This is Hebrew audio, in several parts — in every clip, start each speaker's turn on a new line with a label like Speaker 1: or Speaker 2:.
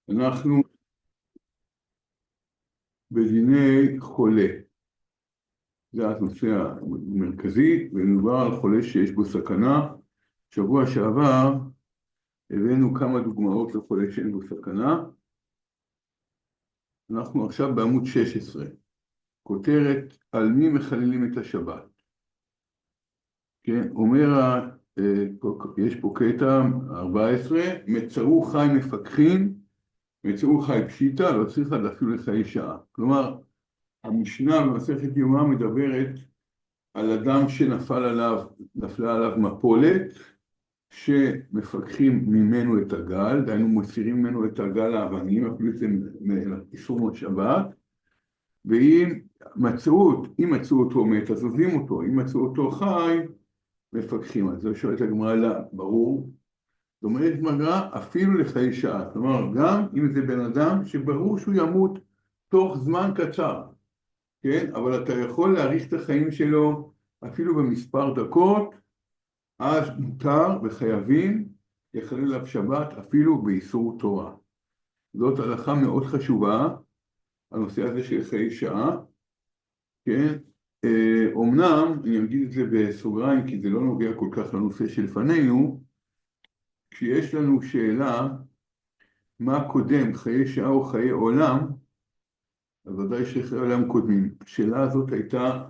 Speaker 1: אנחנו בדיני חולה. זה הנושא המרכזי, ומדובר על חולה שיש בו סכנה. שבוע שעבר הבאנו כמה דוגמאות לחולה שאין בו סכנה. אנחנו עכשיו בעמוד 16. כותרת על מי מחללים את השבת. כן, יש פה קטע 14, מצאו חי מפקחים, מצאו חי פשיטה, לא צריכה אפילו לחיי שעה. כלומר, המשנה במסכת יומא מדברת על אדם נפלה עליו מפולת, שמפקחים ממנו את הגל, דהיינו מסירים ממנו את הגל האבנים, אפילו זה איסור שבת, ואם מצאו אותו מת, אז עוזבים אותו, אם מצאו אותו חי, מפקחים. אז זו שואלת הגמרא, ברור. זאת אומרת גמרא, אפילו לחיי שעה, כלומר גם אם זה בן אדם שברור שהוא ימות תוך זמן קצר, כן? אבל אתה יכול להאריך את החיים שלו אפילו במספר דקות, אז מותר וחייבים לחלל עליו שבת אפילו באיסור תורה. זאת הלכה מאוד חשובה, הנושא הזה של חיי שעה, כן? אומנם, אני אגיד את זה בסוגריים כי זה לא נוגע כל כך לנושא שלפנינו, כשיש לנו שאלה מה קודם, חיי שעה או חיי עולם, אז ודאי שחיי עולם קודמים. השאלה הזאת הייתה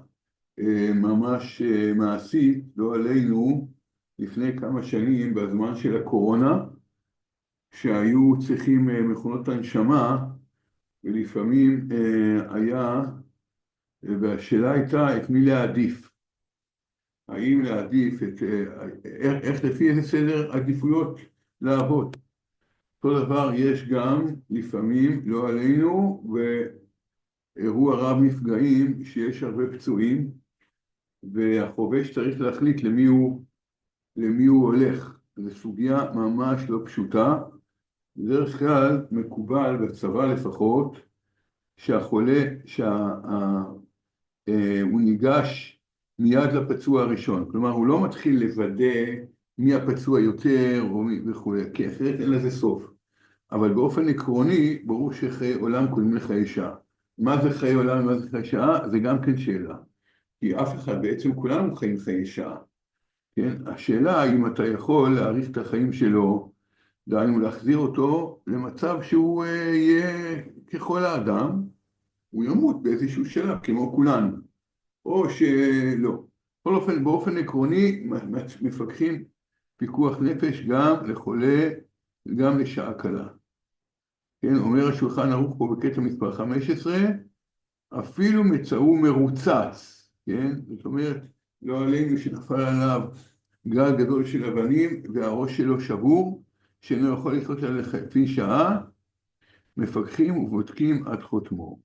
Speaker 1: ממש מעשית, לא עלינו, לפני כמה שנים בזמן של הקורונה, שהיו צריכים מכונות הנשמה, ולפעמים והשאלה הייתה את מי להעדיף. האם להעדיף איך לפי איזה סדר עדיפויות לעבוד. אותו דבר יש גם לפעמים, לא עלינו, ואירוע רב נפגעים שיש הרבה פצועים, והחובש צריך להחליט למי הוא הולך. זו סוגיה ממש לא פשוטה. בדרך כלל מקובל בצבא לפחות, שהחולה, הוא ניגש מיד לפצוע הראשון. כלומר, הוא לא מתחיל לוודא מי הפצוע יותר וכו', כי אחרת אין לזה סוף. אבל באופן עקרוני, ברור שחיי עולם קודמים לחיי שעה. מה זה חיי עולם ומה זה חיי שעה? זה גם כן שאלה. כי אף אחד, בעצם כולנו חיים חיי שעה. כן? השאלה אם אתה יכול להאריך את החיים שלו, דהיינו להחזיר אותו למצב שהוא יהיה ככל האדם, הוא ימות באיזשהו שלב, כמו כולנו, או שלא. בכל אופן, באופן עקרוני, מפקחים פיקוח נפש גם לחולה, גם לשעה קלה. כן, אומר השולחן ערוך פה בקטע מספר 15, אפילו מצאו מרוצץ, כן? זאת אומרת, לא עלינו שנפל עליו גל גדול של אבנים והראש שלו שבור, שאינו יכול לחיות עליו לפי שעה, מפקחים ובודקים עד חותמו.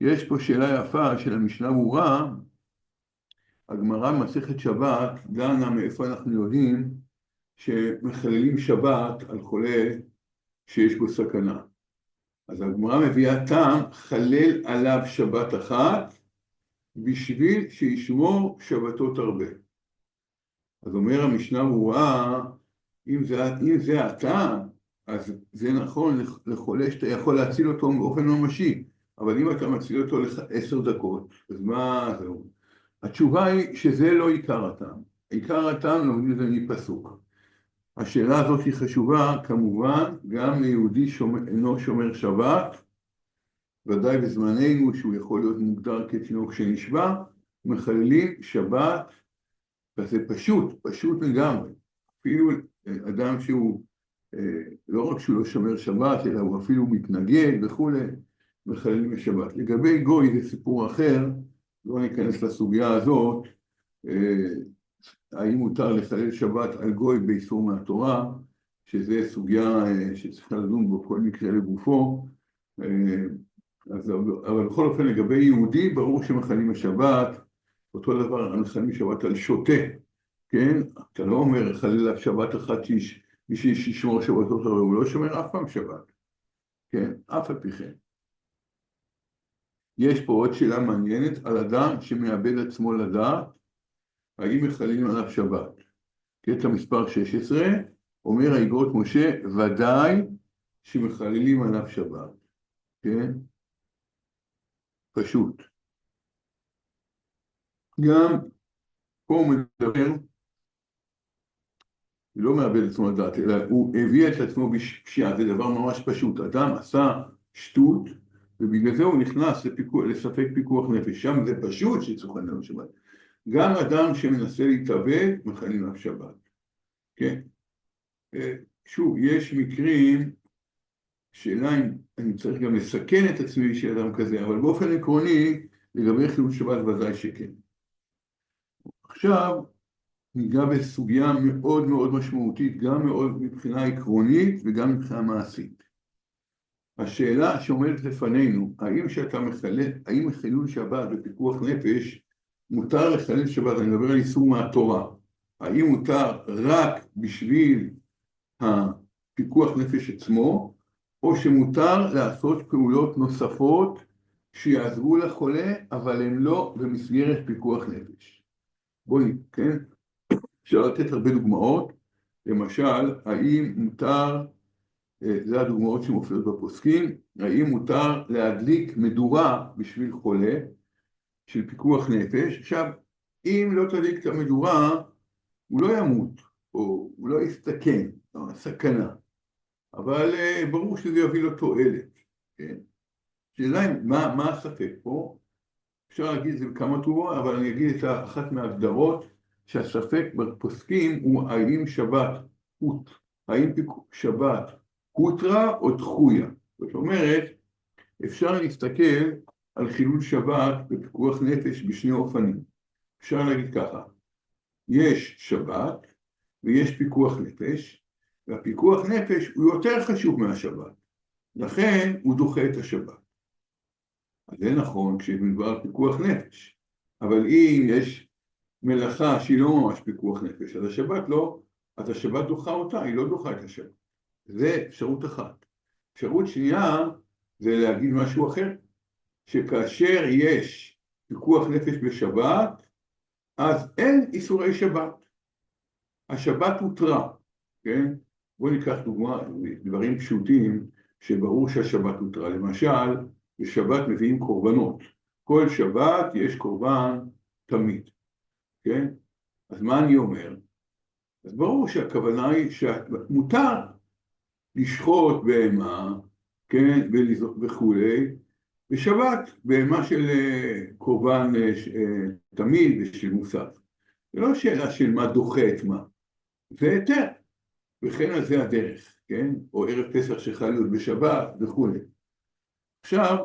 Speaker 1: יש פה שאלה יפה של המשנה ברורה, הגמרא במסכת שבת דנה מאיפה אנחנו יודעים שמחללים שבת על חולה שיש בו סכנה. אז הגמרא מביאה טעם, חלל עליו שבת אחת, בשביל שישמור שבתות הרבה. אז אומר המשנה ברורה, אם זה הטעם, אז זה נכון לחולה שאתה יכול להציל אותו באופן ממשי, אבל אם אתה מציל אותו 10 דקות, אז מה זהו? התשובה היא שזה לא עיקר הטעם. עיקר הטעם לומדים את זה מפסוק. השאלה הזאת היא חשובה, כמובן, גם ליהודי אינו שומר שבת, ודאי בזמננו שהוא יכול להיות מוגדר כתינוק שנשבע, מחללים שבת, וזה פשוט לגמרי. אפילו אדם שהוא, לא רק שהוא לא שומר שבת, אלא הוא אפילו מתנגד וכו', מחללים שבת. לגבי גוי זה סיפור אחר, לא ניכנס לסוגיה הזאת, האם מותר לחלל שבת על גוי באיסור מהתורה, שזה סוגיה שצריכה לדון בו כל מקרה לגופו, אבל בכל אופן לגבי יהודי ברור שמחללים השבת, אותו דבר מחללים שבת על שוטה, כן? אתה לא אומר חלל שבת אחת בשביל שישמור שבתות הרבה, הוא לא שומר אף פעם שבת, כן? אף על פי כן. יש פה עוד שאלה מעניינת על אדם שמאבד עצמו לדעת, האם מחללים עליו שבת. קטע מספר 16, אומר האגרות משה, ודאי שמחללים עליו שבת, כן? פשוט. גם פה הוא מדבר, לא מאבד את עצמו לדעת, אלא הוא הביא את עצמו בפשיעה, זה דבר ממש פשוט. אדם עשה שטות, ובגלל זה הוא נכנס לספק פיקוח נפש. שם זה פשוט שצריך עליו שבת. גם אדם שמנסה להתאבד, מחללים עליו שבת. כן? שוב, יש מקרים, שאלה אם אני צריך גם לסכן את עצמי של אדם כזה, אבל באופן עקרוני, לגבי חילול שבת ודאי שכן. עכשיו, ניגע בסוגיה מאוד מאוד משמעותית, גם מאוד מבחינה עקרונית וגם מבחינה מעשית. השאלה שעומדת לפנינו, האם חילול שבת בפיקוח נפש, מותר לחלל שבת, אני מדבר על איסור מהתורה, האם מותר רק בשביל הפיקוח נפש עצמו, או שמותר לעשות פעולות נוספות שיעזרו לחולה, אבל הן לא במסגרת פיקוח נפש. בואי, כן? אפשר לתת הרבה דוגמאות, למשל, האם מותר, זה הדוגמאות שמופיעות בפוסקים, האם מותר להדליק מדורה בשביל חולה של פיקוח נפש. עכשיו, אם לא תדליק את המדורה, הוא לא ימות, או הוא לא יסתכן, סכנה, אבל ברור שזה יביא לו תועלת, כן? שאלה, מה הספק פה? אפשר להגיד את זה בכמה תגובות, אבל אני אגיד את אחת מההגדרות, שהספק בפוסקים הוא האם שבת הות, האם שבת הותרה או דחויה. זאת אומרת, אפשר להסתכל על חילול שבת בפיקוח נפש בשני אופנים. אפשר להגיד ככה, יש שבת ויש פיקוח נפש, והפיקוח נפש הוא יותר חשוב מהשבת, לכן הוא דוחה את השבת. אז זה נכון כשמדובר על פיקוח נפש, אבל אם יש מלאכה שהיא לא ממש פיקוח נפש, אז השבת לא, אז השבת דוחה אותה, היא לא דוחה את השבת. זה אפשרות אחת. אפשרות שנייה זה להגיד משהו אחר, שכאשר יש פיקוח נפש בשבת, אז אין איסורי שבת. השבת הותרה, כן? בואו ניקח דוגמה, דברים פשוטים שברור שהשבת הותרה. למשל, בשבת מביאים קורבנות. כל שבת יש קורבן תמיד. כן? אז מה אני אומר? אז ברור שהכוונה היא שמותר לשחוט בהמה, כן, וכולי, בשבת בהמה של קורבן תמיד ושל מוסף. זה לא שאלה של מה דוחה את מה, זה היתר, וכן על זה הדרך, כן? או ערב פסח שחל להיות בשבת וכולי. עכשיו,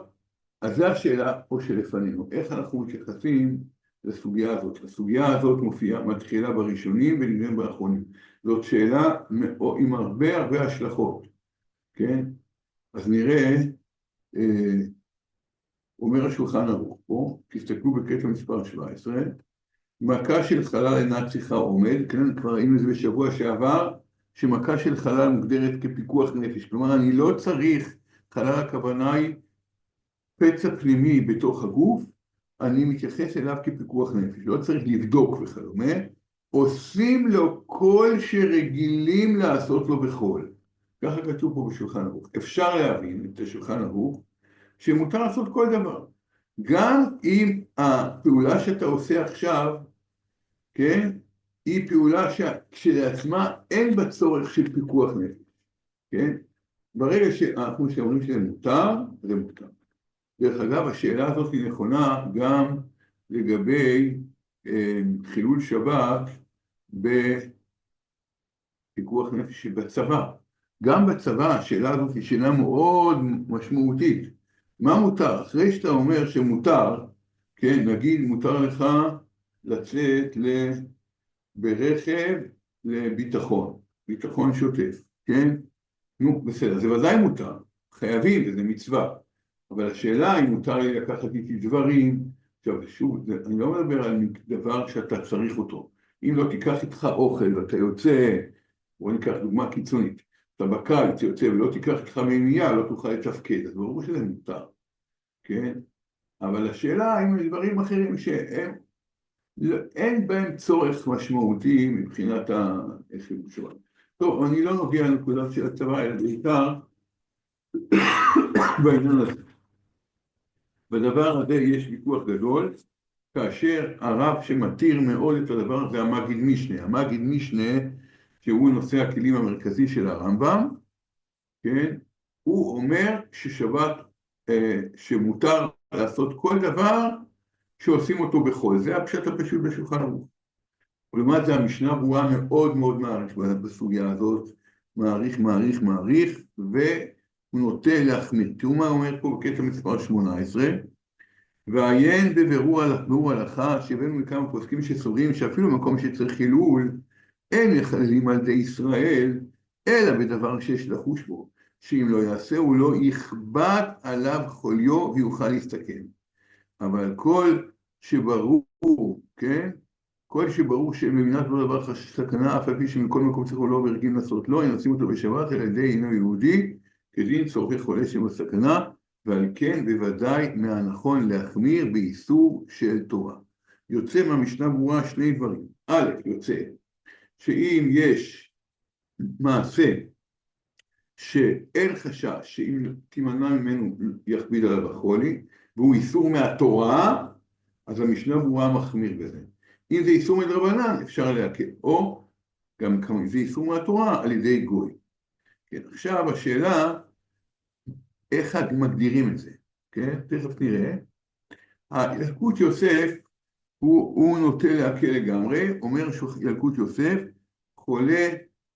Speaker 1: אז זו השאלה פה שלפנינו, איך אנחנו מתייחסים לסוגיה הזאת. הסוגיה הזאת מתחילה בראשונים ונגמרת באחרונים. זאת שאלה עם הרבה השלכות, כן? אז נראה, אומר השולחן ערוך פה, תסתכלו בקטע מספר 17, מכה של חלל אינה צריכה עומד, כן? כבר ראינו את זה בשבוע שעבר, שמכה של חלל מוגדרת כפיקוח נפש. כלומר, אני לא צריך, חלל הכוונה היא פצע פנימי בתוך הגוף, אני מתייחס אליו כפיקוח נפש, לא צריך לבדוק וכדומה, עושים לו כל שרגילים לעשות לו בחול. ככה כתוב פה בשולחן ערוך. אפשר להבין את השולחן ערוך, שמותר לעשות כל דבר. גם אם הפעולה שאתה עושה עכשיו, כן, היא פעולה כשלעצמה אין בה צורך של פיקוח נפש, כן? ברגע שאנחנו אומרים שזה מותר, זה מותר. דרך אגב, השאלה הזאת היא נכונה גם לגבי חילול שבת בפיקוח נפש בצבא. גם בצבא השאלה הזאת היא שאלה מאוד משמעותית. מה מותר? אחרי שאתה אומר שמותר, כן, נגיד מותר לך לצאת ברכב לביטחון, ביטחון שוטף, כן? נו, בסדר, זה ודאי מותר, חייבים, זה מצווה. אבל השאלה אם מותר לי לקחת איתי דברים, עכשיו שוב, אני לא מדבר על דבר שאתה צריך אותו. אם לא תיקח איתך אוכל ואתה יוצא, בוא ניקח דוגמה קיצונית, אתה בקיץ יוצא ולא תיקח איתך מימייה, לא תוכל לתפקד, אז ברור שזה מותר, כן? אבל השאלה אם דברים אחרים שהם, אין בהם צורך משמעותי מבחינת החילול שבת. טוב, אני לא נוגע לנקודות של הצבא, אלא בעיקר בעניין הזה. בדבר הזה יש ויכוח גדול, כאשר הרב שמתיר מאוד את הדבר הזה, המגיד משנה. המגיד משנה, שהוא נושא הכלים המרכזי של הרמב"ם, כן? הוא אומר ששבת, שמותר לעשות כל דבר שעושים אותו בחול. זה הפשט הפשוט בשולחן ערוך. ולמעט זה המשנה ברורה מאוד מאוד מעריך בסוגיה הזאת, מעריך, והוא נוטה להחמיר. תראו מה הוא אומר פה בקטע מספר 18, ועיין בבירור הלכה שהבאנו מכמה פוסקים שסוברים שאפילו מקום שצריך חילול, אין מחללים על ידי ישראל, אלא בדבר שיש לחוש בו, שאם לא יעשה הוא לא יכבד עליו חוליו ויוכל להסתכן. אבל כל שברור, כן? כל שברור שבמינת לא דבר סכנה, אף על פי שמכל מקום צריך הוא לא והרגים לעשות לא, הם עושים אותו בשבת על ידי אינו יהודי, כדין צורכי חולה שבסכנה, ועל כן בוודאי מהנכון להחמיר באיסור של תורה. יוצא מהמשנה ברורה שני דברים. א', יוצא שאם יש מעשה שאין חשש שאם תימנע ממנו יכביד עליו החולי, והוא איסור מהתורה, אז המשנה ברורה מחמיר בזה. אם זה איסור מדרבנן, אפשר להקל, או גם אם זה איסור מהתורה על ידי גוי. כן, עכשיו השאלה, איך מגדירים את זה? כן, תכף נראה. ילקוט יוסף, הוא נוטה להקל לגמרי, אומר שילקוט יוסף, חולה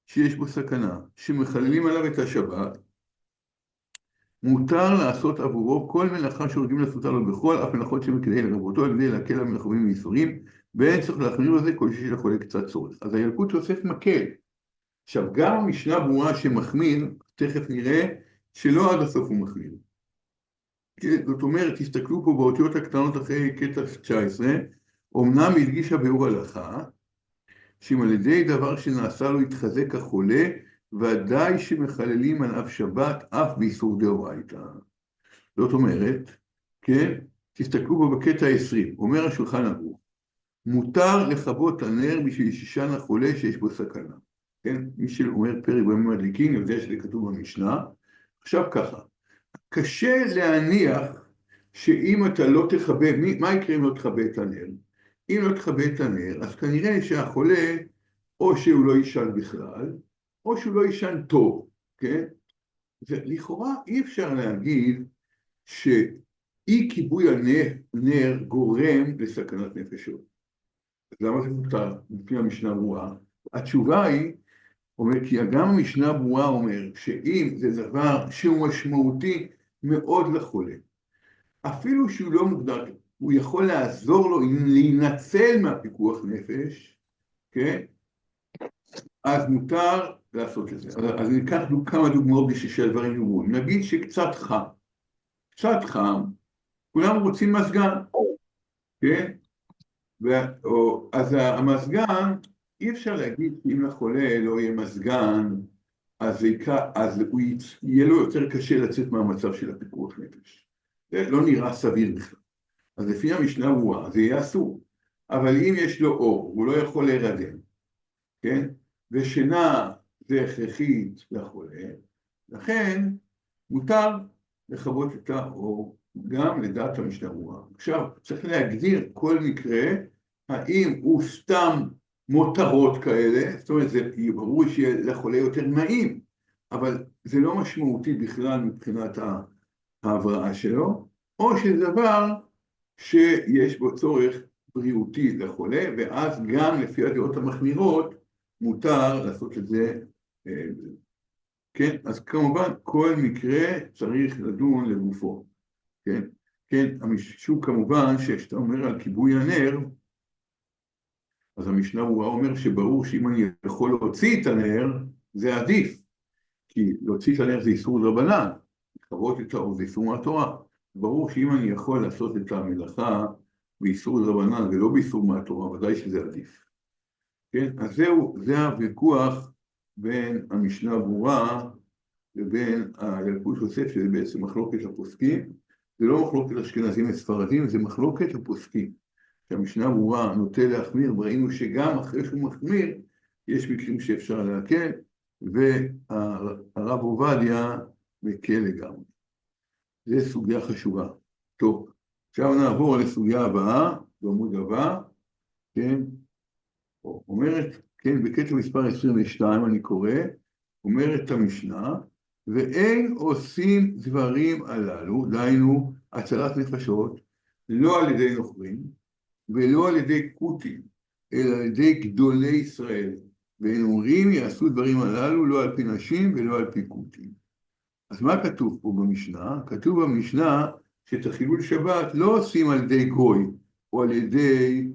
Speaker 1: שיש בו סכנה, שמחללים עליו את השבת, מותר לעשות עבורו כל מלאכה שהורגים לעשותה לו בכל, אף מלאכות כדי לרבותו, כדי להקל על מלאכובים וייסורים, ואין צריך להחמיר בזה כל שיש לחולה קצת צורך. אז הילקוט יוסף מקל. עכשיו, גם המשנה ברורה שמחמיר, תכף נראה שלא עד הסוף הוא מחמיר. זאת אומרת, תסתכלו פה באותיות הקטנות אחרי קטע 19, אמנם הדגישה ביאור הלכה, שאם על ידי דבר שנעשה לו יתחזק החולה, ודאי שמחללים עליו שבת אף באיסור דאורייתא. זאת אומרת, כן, תסתכלו פה בקטע 20, אומר השולחן ערוך, מותר לכבות הנר בשביל שישן החולה שיש בו סכנה. כן, מי שאומר פרק בימים מדליקים, יודע שזה כתוב במשנה. עכשיו ככה, קשה להניח שאם אתה לא תכבה, מה יקרה אם לא תכבה את הנר? אם לא תכבה את הנר, אז כנראה שהחולה, או שהוא לא יישן בכלל, או שהוא לא יישן טוב, כן? ולכאורה אי אפשר להגיד שאי כיבוי הנר גורם לסכנת נפשות. אז למה זה מותר? לפי המשנה ברורה. התשובה היא, כי גם המשנה ברורה אומר שאם זה דבר שהוא משמעותי מאוד לחולה, אפילו שהוא לא מוגדר, הוא יכול לעזור לו להינצל מהפיקוח נפש, כן? אז מותר לעשות את זה. אז ניקח כמה דוגמאות בשביל שהדברים יראו. נגיד שקצת חם. קצת חם, כולם רוצים מזגן, כן? אז המזגן, אי אפשר להגיד שאם לחולה לא יהיה מזגן, אז יהיה לו יותר קשה לצאת מהמצב של הפיקוח נפש. זה לא נראה סביר בכלל. אז לפי המשנה ברורה, זה יהיה אסור. אבל אם יש לו אור, הוא לא יכול להירדם, כן? ושינה זה הכרחית לחולה, לכן מותר לכבות את האור גם לדעת המשנה ברורה. עכשיו, צריך להגדיר כל מקרה, האם הוא סתם מותרות כאלה, זאת אומרת, זה ברור שיהיה לחולה יותר נעים, אבל זה לא משמעותי בכלל מבחינת ההבראה שלו, או שזה דבר שיש בו צורך בריאותי לחולה, ואז גם לפי הדעות המחמירות, מותר לעשות את זה, כן? אז כמובן, כל מקרה צריך לדון לגופו, כן? כן, שוב כמובן, כשאתה אומר על כיבוי הנר, אז המשנה ברורה אומר שברור שאם אני יכול להוציא את הנר, זה עדיף, כי להוציא את הנר זה איסור דרבנן, לכבות את האור זה איסור מהתורה. ברור שאם אני יכול לעשות את המלאכה באיסור דרבנן ולא באיסור מהתורה, ודאי שזה עדיף. כן, אז זה הוויכוח בין המשנה ברורה לבין הילקוט יוסף, שזה בעצם מחלוקת הפוסקים. זה לא מחלוקת אשכנזים וספרדים, זה מחלוקת הפוסקים. שהמשנה ברורה נוטה להחמיר, וראינו שגם אחרי שהוא מחמיר, יש מקרים שאפשר להקל, והרב עובדיה מקל לגמרי. זו סוגיה חשובה. טוב, עכשיו נעבור לסוגיה הבאה, בעמוד הבא, כן, אומרת, כן, בקטע מספר 22 אני קורא, אומרת המשנה, ואין עושים דברים הללו, דהיינו הצלת נפשות, לא על ידי נוכרים, ולא על ידי קוטים, אלא על ידי גדולי ישראל, והם אומרים יעשו דברים הללו לא על פי נשים ולא על פי קוטים. אז מה כתוב פה במשנה? כתוב במשנה שאת החילול שבת לא עושים על ידי גוי, או על ידי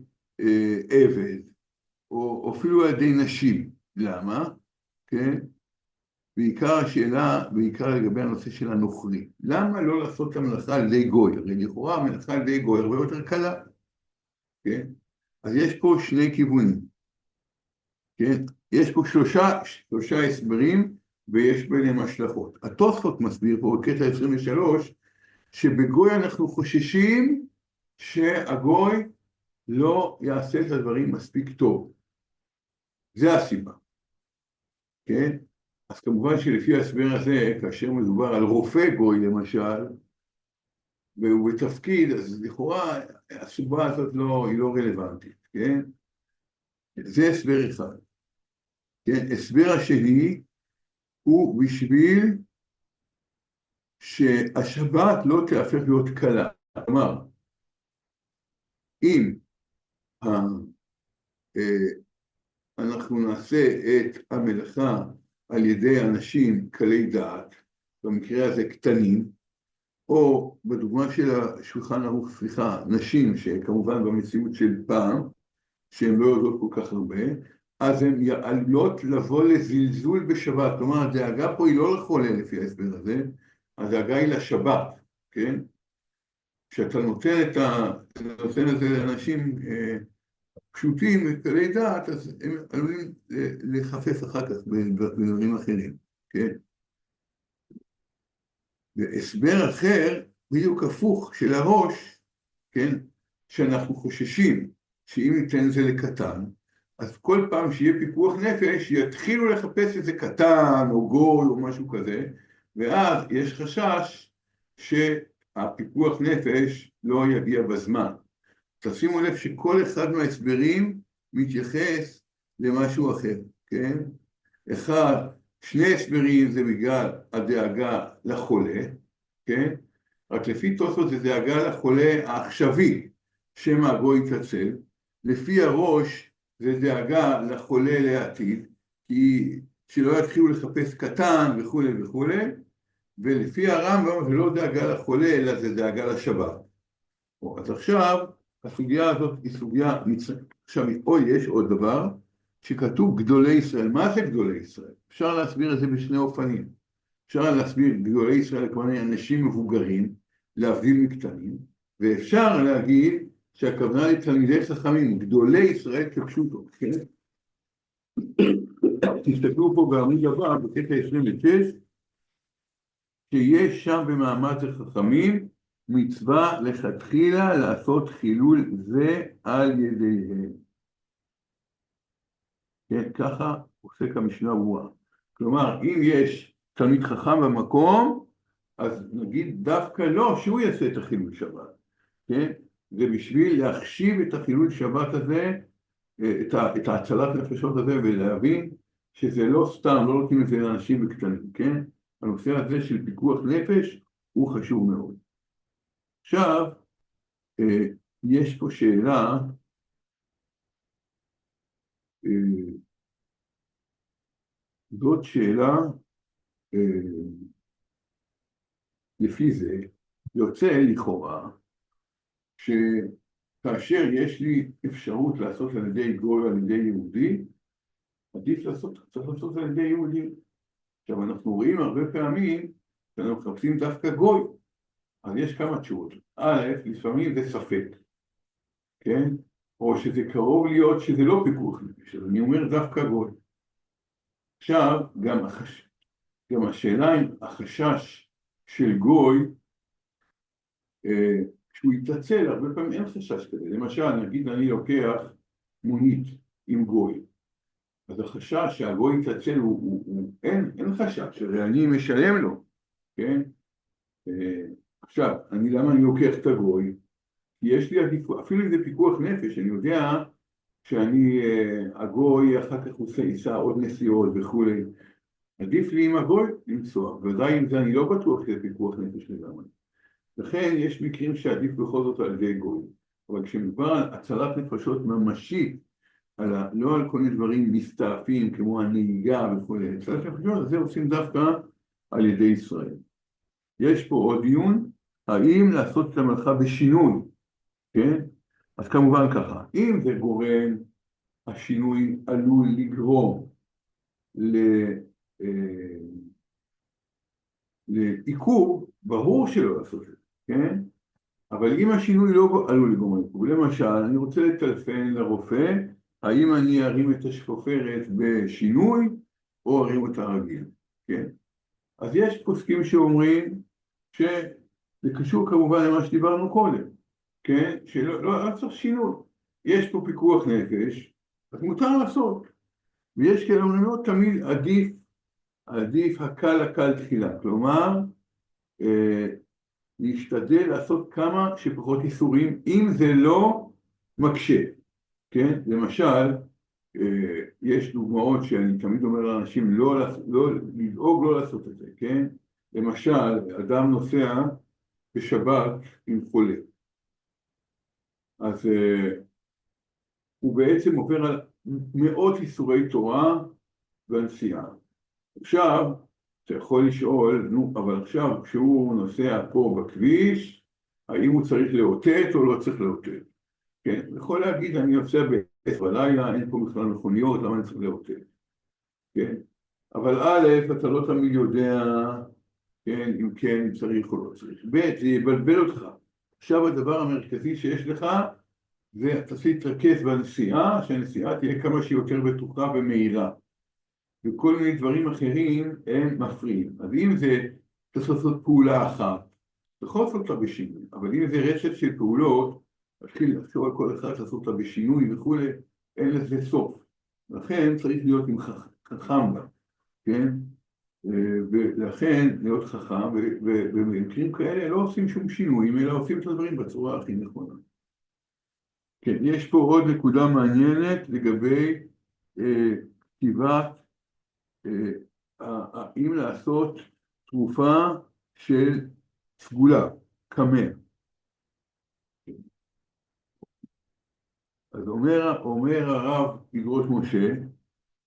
Speaker 1: עבד, או אפילו על ידי נשים. למה? כן? בעיקר השאלה, בעיקר לגבי הנושא של הנוכרי. למה לא לעשות את המלאכה על ידי גוי? הרי לכאורה המלאכה על ידי גוי הרבה יותר קלה. כן? אז יש פה שני כיוונים. כן? יש פה שלושה הסברים, ויש ביניהם השלכות. התוספות מסביר פה בקטע 23, שבגוי אנחנו חוששים שהגוי לא יעשה את הדברים מספיק טוב. זה הסיבה. כן? אז כמובן שלפי ההסבר הזה, כאשר מדובר על רופא גוי למשל, והוא בתפקיד, אז לכאורה הסיבה הזאת היא לא רלוונטית. כן? זה הסבר אחד. כן? הסבר השני הוא בשביל שהשבת לא תהפך להיות קלה. כלומר, אם אנחנו נעשה את המלאכה על ידי אנשים קלי דעת, במקרה הזה קטנים, או בדוגמה של השולחן ערוך, סליחה, נשים שכמובן במציאות של פעם, שהן לא יודעות כל כך הרבה, אז הן עלולות לבוא לזלזול בשבת. כלומר, הדאגה פה היא לא לחולה לפי ההסבר הזה, הדאגה היא לשבת, כן? כשאתה נותן את זה לאנשים פשוטים וקלי דעת, אז הם עלולים לחפש אחר כך בדברים אחרים, כן? והסבר אחר, בדיוק הפוך של הראש, כן? שאנחנו חוששים שאם ניתן זה לקטן, אז כל פעם שיהיה פיקוח נפש, יתחילו לחפש איזה קטן או גול או משהו כזה, ואז יש חשש שהפיקוח נפש לא יגיע בזמן. תשימו לב שכל אחד מההסברים מתייחס למשהו אחר, כן? אחד, שני הסברים זה בגלל הדאגה לחולה, כן? רק לפי תוספות זה דאגה לחולה העכשווי, שמא הגוי יתעצל. לפי הראש זה דאגה לחולה לעתיד, כי שלא יתחילו לחפש קטן וכו' וכו', ולפי הרמב"ם זה לא דאגה לחולה, אלא זה דאגה לשבת. אז עכשיו, הסוגיה הזאת היא סוגיה מצוינת. עכשיו, יש עוד דבר, שכתוב גדולי ישראל. מה זה גדולי ישראל? אפשר להסביר את זה בשני אופנים. אפשר להסביר גדולי ישראל כמובן אנשים מבוגרים, להבדיל מקטנים, ואפשר להגיד שהכוונה לתלמידי חכמים, גדולי ישראל כפשוטו, כן? תסתכלו פה בעמוד הבא, בקטע 26, שיש שם במעמד החכמים מצווה לכתחילה לעשות חילול זה על ידיהם. כן, ככה עוסק המשנה ברורה. כלומר, אם יש תלמיד חכם במקום, אז נגיד דווקא לא שהוא יעשה את החילול שבת. כן? זה בשביל להחשיב את החילול שבת הזה, את ההצלת נפשות הזה, ולהבין שזה לא סתם, לא נותנים את זה לאנשים בקטנים, כן? הנושא הזה של פיקוח נפש הוא חשוב מאוד. עכשיו, יש פה שאלה, זאת שאלה, לפי זה, יוצא לכאורה, שכאשר יש לי אפשרות לעשות על ידי גוי או על ידי יהודי, עדיף צריך לעשות על ידי יהודי. עכשיו אנחנו רואים הרבה פעמים, שאנחנו מחפשים דווקא גוי, אז יש כמה תשובות. א', לפעמים זה ספק, כן? או שזה קרוב להיות שזה לא פיקוח נפש, אז אני אומר דווקא גוי. עכשיו, גם השאלה אם החשש של גוי, כשהוא יתעצל, הרבה פעמים אין חשש כזה. למשל, נגיד אני לוקח מונית עם גוי, אז החשש שהגוי יתעצל אין חשש, הרי אני משלם לו, כן? עכשיו, למה אני לוקח את הגוי? כי יש לי עדיפות, אפילו אם זה פיקוח נפש, אני יודע שאני, הגוי אחר כך ייסע עוד נסיעות וכולי, עדיף לי עם הגוי לנסוע, ודאי עם זה אני לא בטוח שזה פיקוח נפש לגמרי. לכן יש מקרים שעדיף בכל זאת על ידי גוי, אבל כשמדובר על הצלת נפשות ממשית, לא על כל מיני דברים מסתעפים כמו הנהיגה וכולי, הצלת נפשות, זה עושים דווקא על ידי ישראל. יש פה עוד דיון, האם לעשות את המלאכה בשינוי, כן? אז כמובן ככה, אם זה גורם, השינוי עלול לגרום לעיכוב, ברור שלא לעשות את זה, כן? אבל אם השינוי לא עלול לגרום לעיכוב, למשל, אני רוצה לטלפן לרופא, האם אני ארים את השפופרת בשינוי, או ארים אותה רגיל, כן? אז יש פוסקים שאומרים שזה קשור כמובן למה שדיברנו קודם, כן? שלא צריך שינוי. יש פה פיקוח נפש, אז מותר לעשות. ויש כאלה אומרים, תמיד עדיף הקל תחילה. כלומר, להשתדל לעשות כמה שפחות איסורים, אם זה לא מקשה, כן? למשל, יש דוגמאות שאני תמיד אומר לאנשים לדאוג לא לעשות את זה, כן? למשל, אדם נוסע בשבת עם חולה, אז הוא בעצם עובר על מאות איסורי תורה בנסיעה. עכשיו, אתה יכול לשאול, אבל עכשיו כשהוא נוסע פה בכביש, האם הוא צריך לאותת או לא צריך לאותת? כן, הוא יכול להגיד, אני יוצא ב-10 בלילה, אין פה בכלל מכוניות, למה אני צריך לאותת? כן, אבל א', אתה לא תמיד יודע, כן, אם כן צריך או לא צריך. ב', זה יבלבל אותך. עכשיו הדבר המרכזי שיש לך, זה תתרכז בנסיעה, שהנסיעה תהיה כמה שיותר בטוחה ומהירה. וכל מיני דברים אחרים הם מפריעים. אז אם זה צריך לעשות פעולה אחת, יכול לעשות אותה בשינוי, אבל אם זה רשת של פעולות, להתחיל לחשוב על כל אחד, לעשות אותה בשינוי וכו', אין לזה סוף. לכן צריך להיות עם חכם בה, כן? ולכן להיות חכם, ובמקרים כאלה לא עושים שום שינויים, אלא עושים את הדברים בצורה הכי נכונה. כן, יש פה עוד נקודה מעניינת לגבי כתיבת, האם לעשות תרופה של סגולה, קמא. אז אומר הרב יגרוש משה,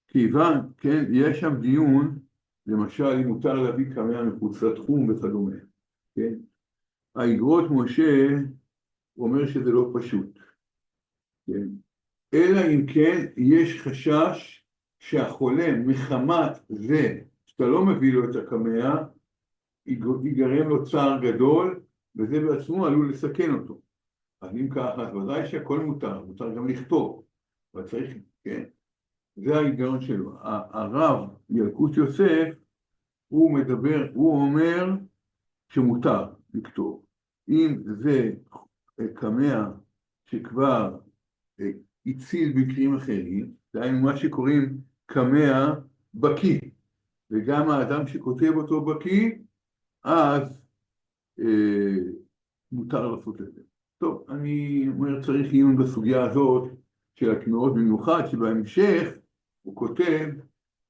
Speaker 1: כיוון, כן, יש שם דיון, למשל, אם מותר להביא קמא מחוץ לתחום וכדומה, כן? היגרוש משה אומר שזה לא פשוט, כן? אלא אם כן יש חשש שהחולה מחמת זה, שאתה לא מביא לו את הקמא, ייגרם לו צער גדול, וזה בעצמו עלול לסכן אותו. אז אם ככה, אז ודאי שהכל מותר גם לכתוב, אבל צריך, כן? זה ההיגיון שלו. הרב ילקוט יוסף, הוא אומר שמותר לכתוב. אם זה קמא שכבר הציל במקרים אחרים, דהיינו מה שקוראים קמא בקיא, וגם האדם שכותב אותו בקיא, אז מותר לעשות את זה. טוב, אני אומר צריך עיון בסוגיה הזאת של הקמאות במיוחד, שבהמשך הוא כותב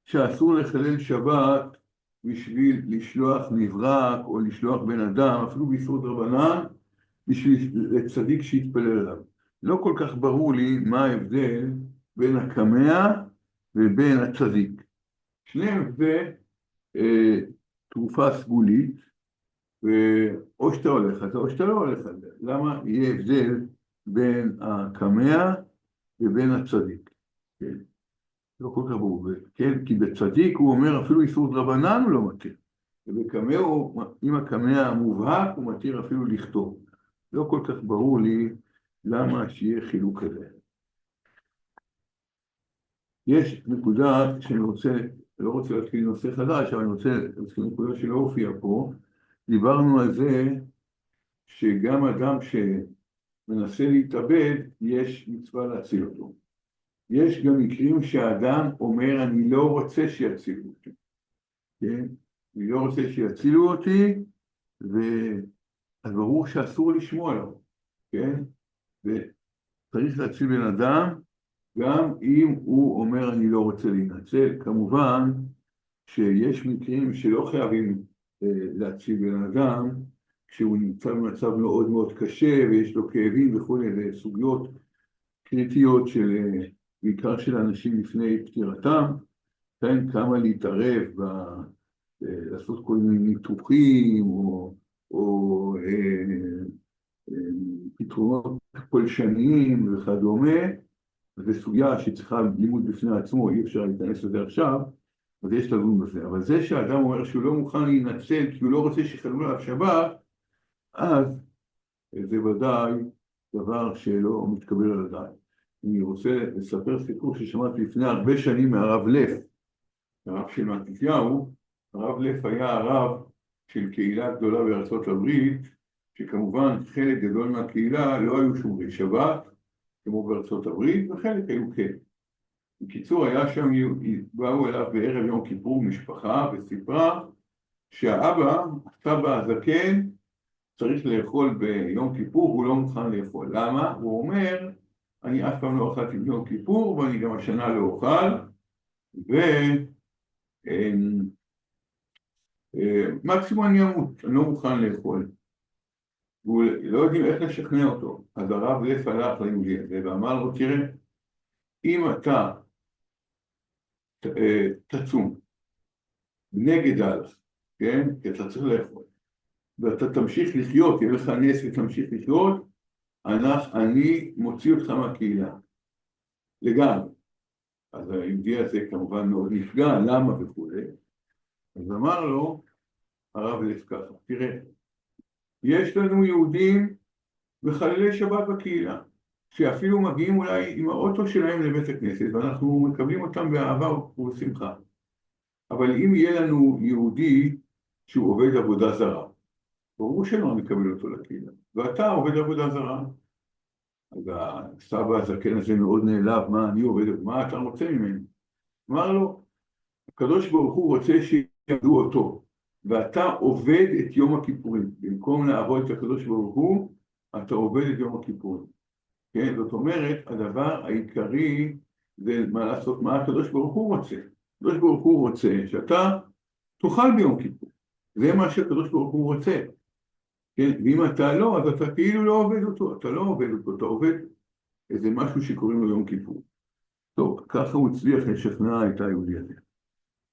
Speaker 1: שאסור לחלל שבת בשביל לשלוח מברק או לשלוח בן אדם, אפילו באיסור דרבנן, בשביל לצדיק שיתפלל עליו. לא כל כך ברור לי מה ההבדל בין הקמא ובין הצדיק. שניהם זה תרופה סגולית, או שאתה הולך על זה או שאתה לא הולך על זה. למה יהיה הבדל בין הקמא ובין הצדיק? כן. לא כל כך ברור, כן? כי בצדיק הוא אומר אפילו איסור דרבנן הוא לא מתיר. ובקמא, אם הקמא המובהק הוא מתיר אפילו לכתוב. לא כל כך ברור לי למה שיהיה חילוק כזה. יש נקודה שאני לא רוצה להתחיל נושא חדש, אבל אני רוצה להתחיל נקודה שלא הופיע פה. דיברנו על זה שגם אדם שמנסה להתאבד, יש מצווה להציל אותו. יש גם מקרים שהאדם אומר, אני לא רוצה שיצילו אותי. כן? אני לא רוצה שיצילו אותי, אז ברור שאסור לשמוע לו, כן? וצריך להציל בן אדם, גם אם הוא אומר אני לא רוצה להינצל. כמובן שיש מקרים שלא חייבים להציל בן אדם, כשהוא נמצא במצב מאוד מאוד קשה ויש לו כאבים וכו', זה סוגיות קריטיות בעיקר של אנשים לפני פטירתם, כן, כמה להתערב, לעשות כל מיני ניתוחים או פתרונות פולשניים וכדומה, זו סוגיה שצריכה לימוד בפני עצמו, אי אפשר להיכנס לזה עכשיו, אז יש לדון בזה. אבל זה שהאדם אומר שהוא לא מוכן להינצל כי הוא לא רוצה שיחללו עליו שבת, אז זה ודאי דבר שלא מתקבל על הדעת. אני רוצה לספר סיפור ששמעתי לפני הרבה שנים מהרב לף, הרב של מתתיהו. הרב לף היה הרב של קהילה גדולה בארצות הברית, שכמובן חלק גדול מהקהילה לא היו שומרי שבת, כמו בארצות הברית, וחלק היו כן. בקיצור, היה שם, באו אליו בערב יום כיפור משפחה וסיפרה שהאבא, הסבא הזקן, צריך לאכול ביום כיפור, הוא לא מוכן לאכול. למה? הוא אומר, אני אף פעם לא אכלתי ביום כיפור, ואני גם השנה לא אוכל, ומקסימום אני אמות, אני לא מוכן לאכול. ולא יודעים איך לשכנע אותו. אז הרב לף הלך ליהודי הזה ואמר לו, תראה, אם אתה תצום נגד הלך, כן? כי אתה צריך לאכול, ואתה תמשיך לחיות, יהיה לך נס ותמשיך לחיות, אני מוציא אותך מהקהילה. לגמרי. אז היהודי הזה כמובן מאוד נפגע, למה וכו'. אז אמר לו הרב לף ככה, תראה, יש לנו יהודים וחללי שבת בקהילה, שאפילו מגיעים אולי עם האוטו שלהם לבית הכנסת, ואנחנו מקבלים אותם באהבה ובשמחה. אבל אם יהיה לנו יהודי שהוא עובד עבודה זרה, ברור שלא נקבל אותו לקהילה, ואתה עובד עבודה זרה. אז הסבא הזקן הזה מאוד נעלב, מה אני עובד, מה אתה רוצה ממני? אמר לו, הקדוש ברוך הוא רוצה שיעבדו אותו, ואתה עובד את יום הכיפורים. במקום לעבוד את הקדוש ברוך הוא, אתה עובד את יום הכיפורים. כן, זאת אומרת, הדבר העיקרי זה מה לעשות, מה הקדוש ברוך הוא רוצה. הקדוש ברוך הוא רוצה שאתה תאכל ביום כיפור. זה מה שהקדוש ברוך הוא רוצה. כן, ואם אתה לא, אז אתה כאילו לא עובד אותו. אתה לא עובד אותו, אתה עובד איזה משהו שקוראים לו יום כיפור. טוב, ככה הוא הצליח לשכנע את היהודי הזה.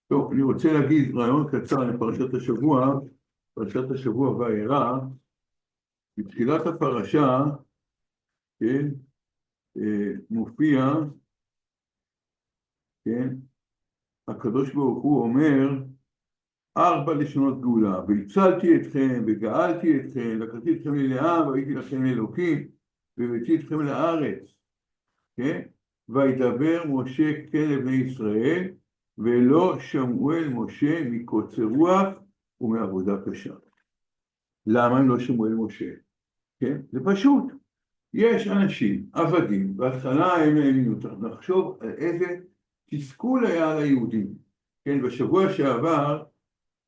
Speaker 1: טוב, אני רוצה להגיד רעיון קצר לפרשת השבוע. פרשת השבוע וארא, בתחילת הפרשה, כן, מופיע, כן, הקדוש ברוך הוא אומר 4 לשונות גאולה, והצלתי אתכם וגאלתי אתכם, לקחתי אתכם לעם והייתי לכם אלוקים והבאתי אתכם לארץ, כן? וידבר משה כן לבני ישראל ולא שמעו אל משה מקוצר רוח ומעבודה קשה. למה הם לא שמעו אל משה? כן? זה פשוט. יש אנשים, עבדים, בהתחלה הם האמינו, נחשוב על איזה תסכול היה ליהודים. כן, בשבוע שעבר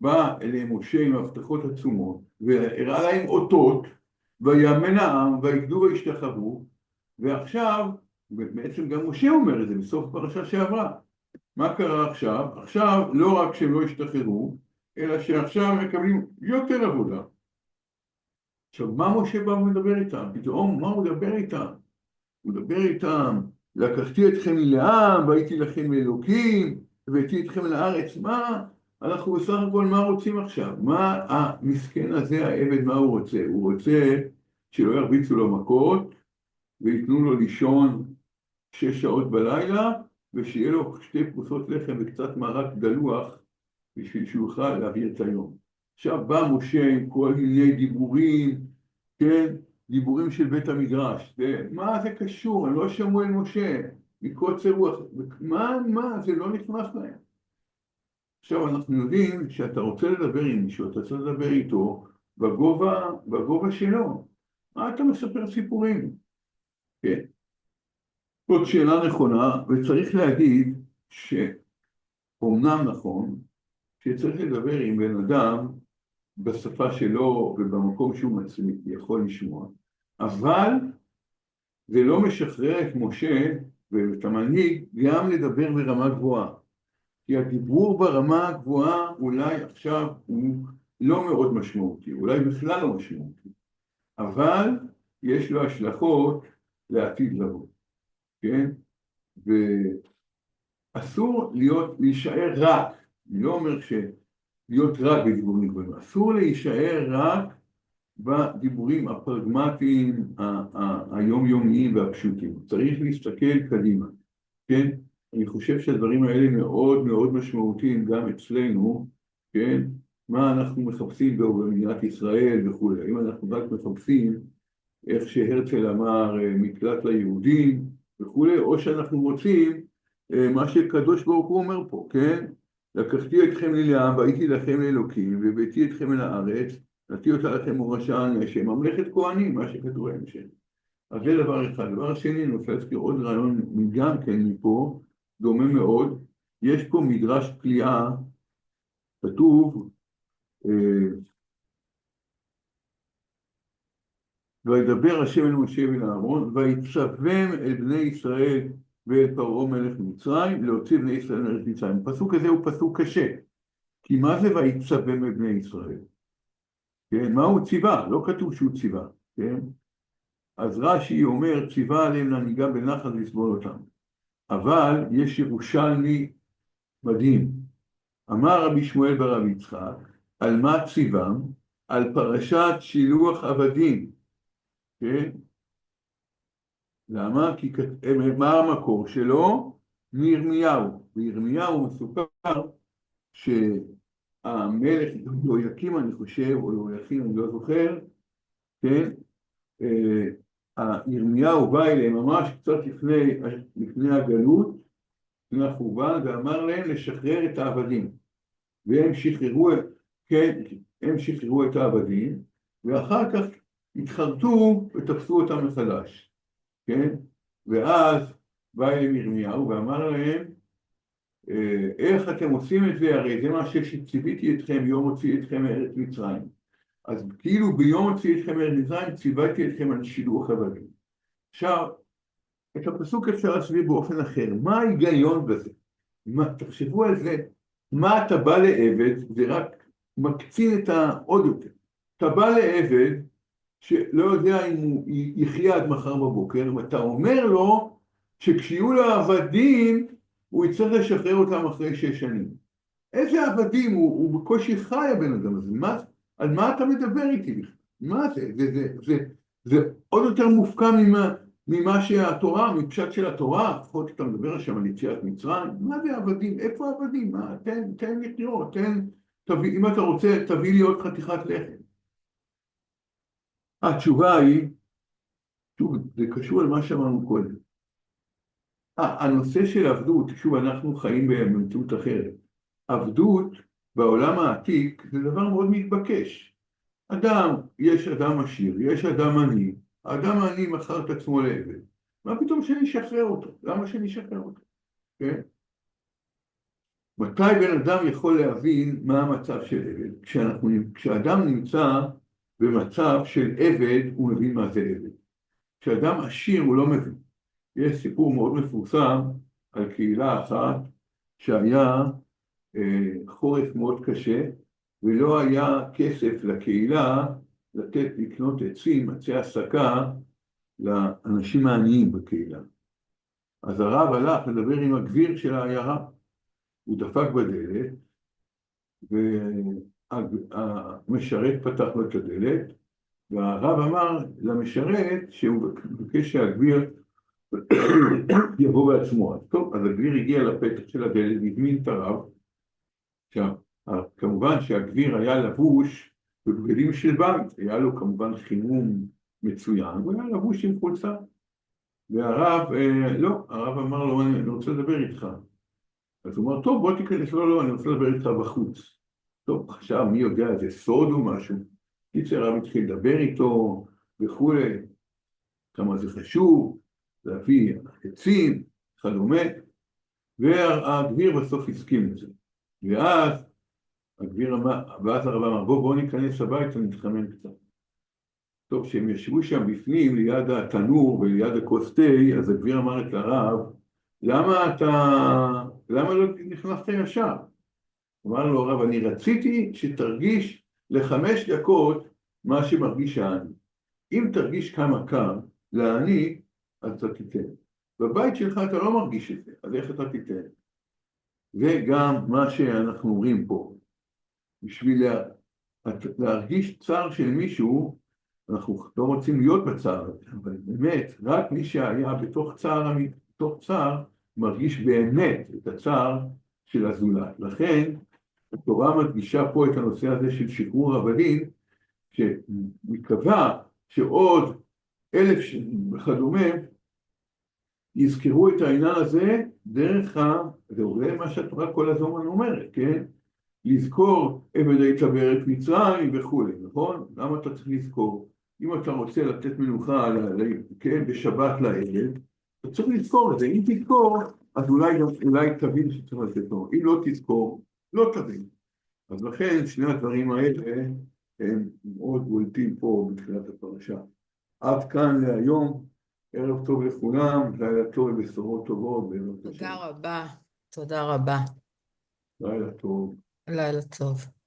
Speaker 1: בא אליהם משה עם הבטחות עצומות, והראה להם אותות, ויאמן העם, ויגדו וישתחוו, ועכשיו, בעצם גם משה אומר את זה בסוף פרשה שעברה. מה קרה עכשיו? עכשיו לא רק שהם לא השתחררו, אלא שעכשיו הם מקבלים יותר עבודה. עכשיו, מה משה בא ומדבר איתם? פתאום, מה הוא מדבר איתם? הוא מדבר איתם, לקחתי אתכם לעם, והייתי לכם אלוקים, והייתי אתכם לארץ. מה? אנחנו בסך הכל מה רוצים עכשיו? מה המסכן הזה, העבד, מה הוא רוצה? הוא רוצה שלא ירביצו לו מכות, ויתנו לו לישון 6 שעות בלילה, ושיהיה לו 2 פרוסות לחם וקצת מרק דלוח, בשביל שהוא יוכל להעביר את היום. עכשיו בא משה עם כל מיני דיבורים, כן? דיבורים של בית המדרש. מה זה קשור? הם לא שמעו אל משה, מקוצר רוח. מה? זה לא נכנס להם. עכשיו אנחנו יודעים שאתה רוצה לדבר עם מישהו, אתה רוצה לדבר איתו בגובה שלו. מה אתה מספר סיפורים? כן. זאת שאלה נכונה, וצריך להגיד שאומנם נכון, שצריך לדבר עם בן אדם בשפה שלו ובמקום שהוא יכול לשמוע. אבל זה לא משחרר את משה ואת המנהיג גם לדבר ברמה גבוהה. כי הדיבור ברמה הגבוהה אולי עכשיו הוא לא מאוד משמעותי, אולי בכלל לא משמעותי, אבל יש לו השלכות לעתיד לבוא, כן? ואסור להישאר רק, אני לא אומר להיות רק בדיבורים גבוהים, אסור להישאר רק בדיבורים הפרגמטיים, היומיומיים והפשוטים. צריך להסתכל קדימה, כן? אני חושב שהדברים האלה מאוד מאוד משמעותיים גם אצלנו, כן? מה אנחנו מחפשים במדינת ישראל וכו'. אם אנחנו רק מחפשים איך שהרצל אמר מקלט ליהודים וכו', או שאנחנו רוצים מה שקדוש ברוך הוא אומר פה, כן? לקחתי אתכם אל העם והייתי לכם לאלוקים והבאתי אתכם אל הארץ, נתתי אותה לכם מורשה על נשם, ממלכת כהנים, מה שכתוב בהמשך. אז זה דבר אחד. דבר שני, אני רוצה להזכיר עוד רעיון גם כן מפה, דומה מאוד. יש פה מדרש פליאה, כתוב, וידבר השם אל משה ואל אהרון, ויצווים אל בני ישראל ואל פרעה מלך מצרים, להוציא בני ישראל מארץ מצרים. הפסוק הזה הוא פסוק קשה, כי מה זה ויצווים אל בני ישראל? כן? מה הוא ציווה? לא כתוב שהוא ציווה, כן? אז רש"י אומר, ציווה עליהם להנהיגה בנחת לסבול אותם. אבל יש ירושלמי מדהים. אמר רבי שמואל ברב יצחק, על מה ציוום? על פרשת שילוח עבדים. כן? למה? כי מה המקור שלו? מירמיהו. בירמיהו מסופר שהמלך יהויקים, אני חושב, או יהויקים, אני לא זוכר, כן? ירמיהו בא אליהם ממש קצת לפני הגלות, לפני החורבן, ואמר להם לשחרר את העבדים. והם שחררו, כן, הם שחררו את העבדים, ואחר כך התחרטו ותפסו אותם מחדש, כן? ואז בא אליהם ירמיהו ואמר להם, איך אתם עושים את זה? הרי זה מה שציוויתי אתכם יום הוציא אתכם מארץ מצרים. אז כאילו ביום הוציא אתכם מארץ מצרים ציוויתי אתכם על שילוח עבדים. עכשיו, את הפסוק אפשר להסביר באופן אחר. מה ההיגיון בזה? תחשבו על זה, מה אתה בא לעבד, זה רק מקצין את העוד יותר. אתה בא לעבד שלא יודע אם הוא יחיה עד מחר בבוקר, ואתה אומר לו שכשיהיו לו עבדים, הוא יצטרך לשחרר אותם אחרי 6 שנים. איזה עבדים? הוא בקושי חי הבן אדם הזה. על מה אתה מדבר איתי? מה זה? זה עוד יותר מופקע ממה שהתורה, מפשט של התורה, לפחות אתה מדבר שם על יציאת מצרים, מה זה עבדים? איפה עבדים? תן לחיות, אם אתה רוצה, תביא לי עוד חתיכת לחם. התשובה היא, שוב, זה קשור למה שאמרנו קודם. הנושא של עבדות, שוב, אנחנו חיים במציאות אחרת. עבדות בעולם העתיק זה דבר מאוד מתבקש. יש אדם עשיר, יש אדם עני, האדם העני מכר את עצמו לעבד. מה פתאום שאני אשחרר אותו? למה שאני אשחרר אותו? כן? מתי בן אדם יכול להבין מה המצב של עבד? כשאדם נמצא במצב של עבד, הוא מבין מה זה עבד. כשאדם עשיר הוא לא מבין. יש סיפור מאוד מפורסם על קהילה אחת שהיה חורף מאוד קשה, ולא היה כסף לקהילה לקנות עצים, עצי הסקה, לאנשים העניים בקהילה. אז הרב הלך לדבר עם הגביר של העיירה, הוא דפק בדלת, והמשרת פתח לו את הדלת, והרב אמר למשרת שהוא מבקש שהגביר יבוא בעצמו. טוב, אז הגביר הגיע לפתח של הדלת, הזמין את הרב. עכשיו, כמובן שהגביר היה לבוש בבגדים של בית, היה לו כמובן חימום מצוין, הוא היה לבוש עם חולצה. והרב, לא, הרב אמר לו, אני רוצה לדבר איתך. אז הוא אמר, טוב, בוא תיכנס, לא, אני רוצה לדבר איתך בחוץ. טוב, עכשיו, מי יודע, זה סוד או משהו? קיצר, הרב התחיל לדבר איתו וכו', כמה זה חשוב, להביא עצים, כדומה, והגביר בסוף הסכים לזה. ואז הגביר אמר, ואז הרב אמר, בואו ניכנס הביתה, נתחמם קצת. טוב, כשהם ישבו שם בפנים, ליד התנור וליד הכוס תה, אז הגביר אמר את הרב, למה לא נכנסת ישר? אמר לו הרב, אני רציתי שתרגיש ל5 דקות מה שמרגיש העני. אם תרגיש כמה קר לעני, אז אתה תיתן. בבית שלך אתה לא מרגיש את זה, אז איך אתה תיתן? וגם מה שאנחנו אומרים פה, בשביל להרגיש צער של מישהו, אנחנו לא רוצים להיות בצער, אבל באמת, רק מי שהיה בתוך צער, מרגיש באמת את הצער של הזולת. לכן, התורה מדגישה פה את הנושא הזה של שחרור עבדים, שמקווה שעוד 1000 שנים וכדומה, יזכרו את העניין הזה דרך זה מה שהתורה כל הזמן אומרת, כן? לזכור עבד היית בארץ מצרים וכו', נכון? למה אתה צריך לזכור? אם אתה רוצה לתת מנוחה, כן, בשבת לערב, אתה צריך לזכור את זה. אם תזכור, אז אולי תבין שצריך לתת לו. אם לא תזכור, לא תבין. אז לכן שני הדברים האלה הם מאוד בולטים פה בתחילת הפרשה. עד כאן להיום, ערב טוב לכולם, לילה טוב ובשורות טובות.
Speaker 2: תודה רבה, תודה רבה.
Speaker 1: לילה טוב.
Speaker 2: לילה טוב.